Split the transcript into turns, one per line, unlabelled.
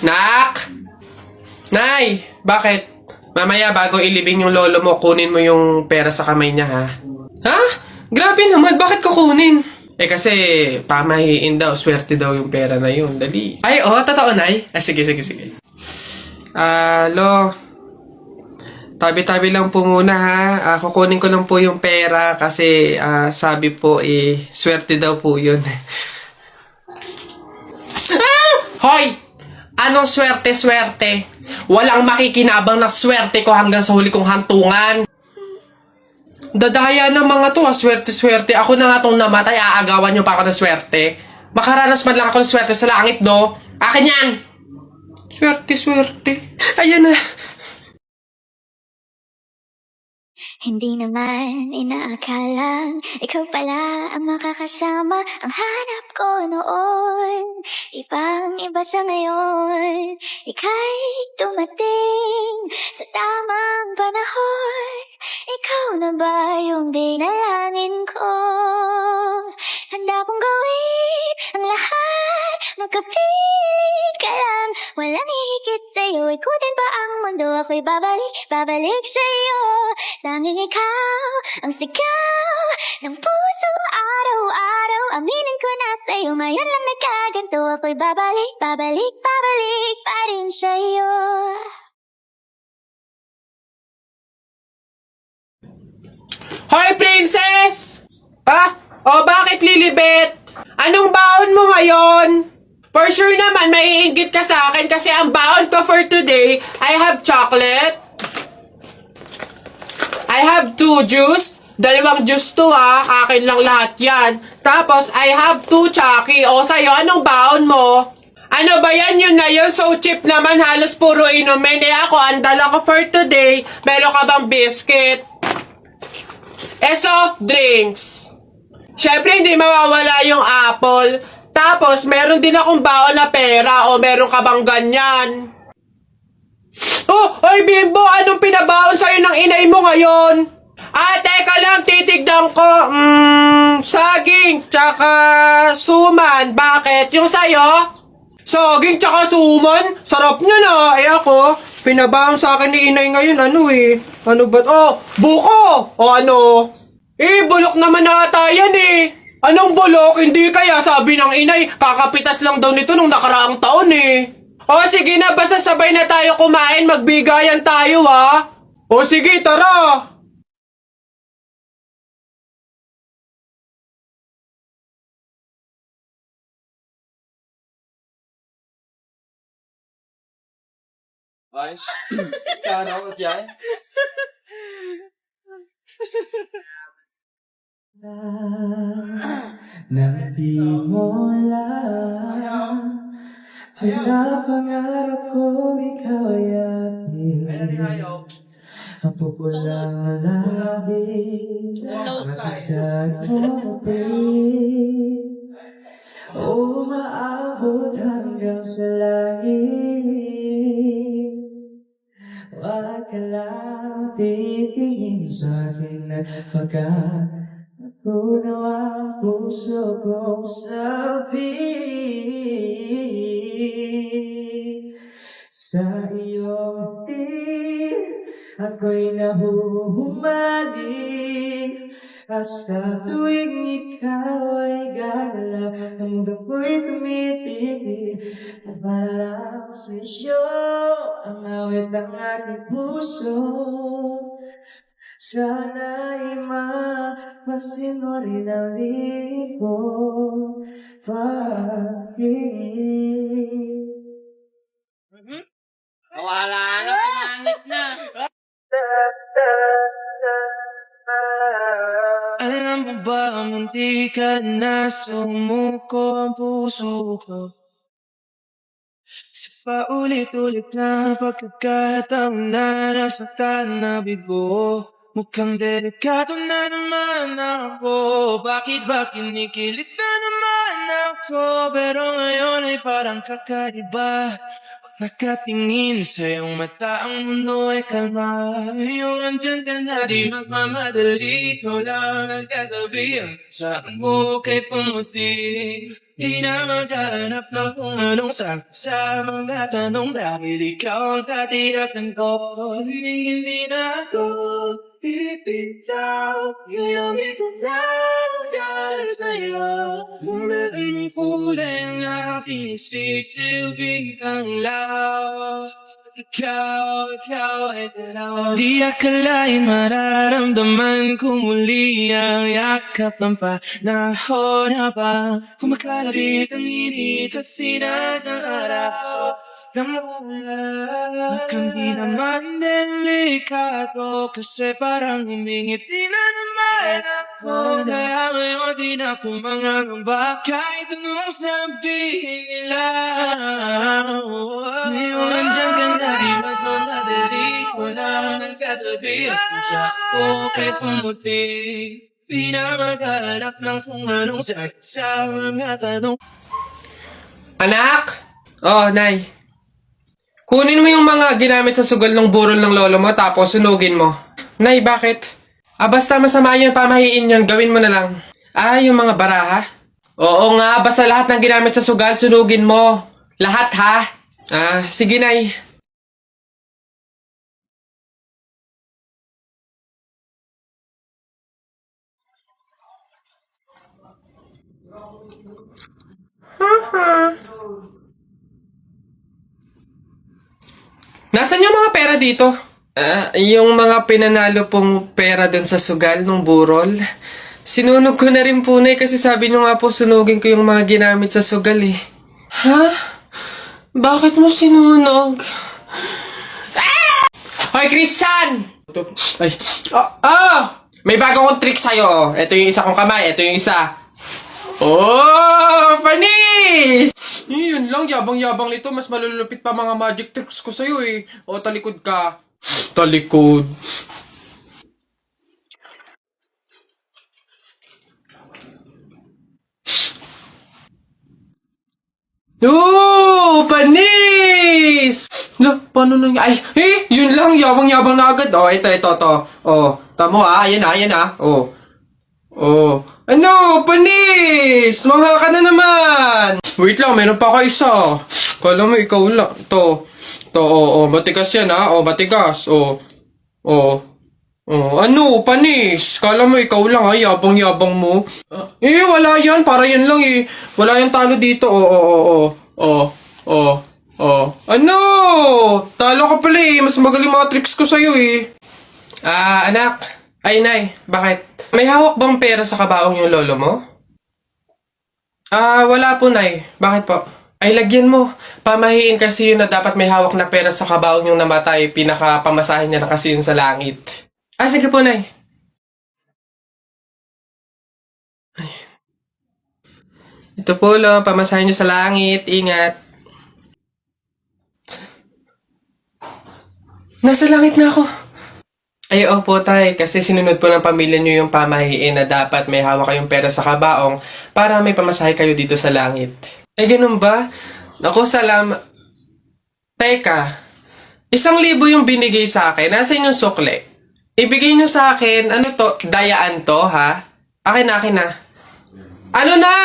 Nak! Nay! Bakit? Mamaya bago ilibing yung lolo mo, kunin mo yung pera sa kamay niya, ha? Ha? Grabe naman, bakit kukunin? Eh kasi, pamahiin daw, swerte daw yung pera na yun. Dali. Ay, totoo, Nay? Sige. Lo, tabi-tabi lang po muna, ha? Kukunin ko lang po yung pera kasi sabi po, swerte daw po yun. Hoy! Anong swerte-swerte? Walang makikinabang na swerte ko hanggang sa huli kong hantungan. Dadaya ng mga to, swerte-swerte. Ako na nga tong namatay, aagawan nyo pa ako ng swerte. Makaranas man lang ako ng swerte sa langit, do. Akin yan! Swerte-swerte. Ayan na.
Hindi naman inaakalang ikaw pala ang makakasama. Ang hanap ko noon, ibang iba sa ngayon. Ika'y dumating sa tamang panahon. Ikaw na ba yung dinalangin ko? Handa kong gawin ang lahat, magkapiling ka lang. Walang hihigit sa'yo, ikutin pa ang mundo. Ako'y babalik sa'yo. Tanging ikaw ang sigaw ng puso araw-araw. Aminin ko na sa'yo, ngayon lang nagkaganto. Ako'y babalik pa rin sa'yo.
Hoy, princess! Bakit lilibet? Anong baon mo ngayon? For sure naman, maiinggit ka sa akin kasi ang baon ko for today, I have chocolate. I have 2 juice. 2 juice to, ha. Akin lang lahat yan. Tapos, I have 2 Chucky. O, sa'yo, anong baon mo? Ano ba yan? Yun na yun. So cheap naman. Halos puro inumin. Ako, ang dala ko for today. Meron ka bang biscuit? Soft drinks. Syempre, hindi mawawala yung apple. Tapos, meron din akong baon na pera. O, meron ka bang ganyan? Oy, Bimbo! Anong pinabaon sa'yo ng inay mo ngayon? Teka lang, titignan ko. Saging, tsaka suman. Bakit? Yung sa'yo? Saging, tsaka suman? Sarap nyo na. Ako, pinabaon sa akin ni inay ngayon. Ano ba? Buko! Ano? Bulok naman ata yan Anong bulok? Hindi kaya sabi ng inay, kakapitas lang daw nito nung nakaraang taon sige na, basta sabay na tayo kumain, magbigayan tayo sige, tara!
Nice. Kano ko yan?
Na di mo lang pinapangarap ko ikaw ay akin. Ang pupulang labi nakasad mo umaabot hanggang sa langit. Wag ka lang titingin sa akin at pagkatunaw ang puso kong sabi. Sa iyong tingin ako'y nahuhumalik. At sa tuwing ikaw ay gagalaw, ang dugo'y tumitigil. At parang swisyo ang awit ng aking puso. Sana'y mapasin mo rin ang libo pag-ibig.
Wala na, pinangit na.
Alam mo ba, munti ka na sumuko ang puso ko sa paulit-ulit na pagkakataon na nasaktan na bigo. Mukhang delikado na naman ako. Bakit ba kinikilig na naman ako? Pero ngayon ay parang kakaiba. nakatingin sa iyong mata, ang mundo ay kalma. Yung andyan ka na, di magmamadali. Ikaw lang ang katabi, ang sa buhok ay pumuti. Di na maghanap ng kung anong sagot sa mga tanong, dahil ikaw ang katiyakan ko. Hindi na ako pipitaw, ngayon ikaw lang dahil sa'yo. Kung naging kulay ang aking sisilbing tanglaw, ikaw ay tanaw. Di akalain mararamdaman ko muli ang yakap ng panahon habang kumakalabit ang init at sinat ng araw ng ulan. Hindi naman delikado kasi parang humingiti na naman ako. Kaya ngayon di na ako mangangamba kahit anong sabihin nila. Ngayon nandyan ka na, di magmamadali. Wala nang katabi at sa buhok ay pumuti. Di na maghanap ng kung anong sagot sa mga tanong.
Anak? Oh, Nay. Kunin mo yung mga ginamit sa sugal ng burol ng lolo mo tapos sunugin mo. Nay, bakit? Basta masama yung pamahiin yun, gawin mo na lang. Yung mga baraha? Oo nga, basta lahat ng ginamit sa sugal, sunugin mo. Lahat ha? Sige, Nay. Nasaan yung mga pera dito? Yung mga pinanalo pong pera dun sa sugal ng burol. Sinunog ko na rin po, Nay, kasi sabi nyo nga po sunugin ko yung mga ginamit sa sugal eh. Ha? Bakit mo sinunog? Hoy, Christian! Ay. May bago akong trick sa'yo. Ito yung isa kong kamay, ito yung isa. Oh, panis! Yun lang, yabang-yabang nito. Mas malulupit pa mga magic tricks ko sa'yo eh. O, talikod ka. Talikod. Oh, panis! Paano nang... yun lang, yabang-yabang na agad. Oh, ito. Oh, tamo ayan na. Oh. Ano, panis! Mangha ka na naman! Wait lang, meron pa ako isa. Kala mo, ikaw lang. To, matigas yan ha. Matigas. Ano, panis? Kala mo, ikaw lang ha. Yabang-yabang mo. Wala yan. Para yan lang eh. Wala yung talo dito. Ano? Talo ka pala eh. Mas magaling mga tricks ko sa'yo eh. Anak. Ay, Nay. Bakit? May hawak bang pera sa kabaong yung lolo mo? Wala po, Nay. Bakit po? Ay, lagyan mo. Pamahiin kasi yun na dapat may hawak na pera sa kabaong yung namatay. Pinaka-pamasahin niya na kasi yun sa langit. Sige po, Nay. Ay. Ito po, lo. Pamasahin niyo sa langit. Ingat. Nasa langit na ako. Ay, opo, Tay. Kasi sinunod po ng pamilya niyo yung pamahiin na dapat may hawak kayong pera sa kabaong para may pamasahe kayo dito sa langit. Ganun ba? Naku, Teka, 1,000 yung binigay sa akin. Nasaan yung sukle? Ibigay niyo sa akin, ano to? Dayaan to, ha? Akin na. Ano na?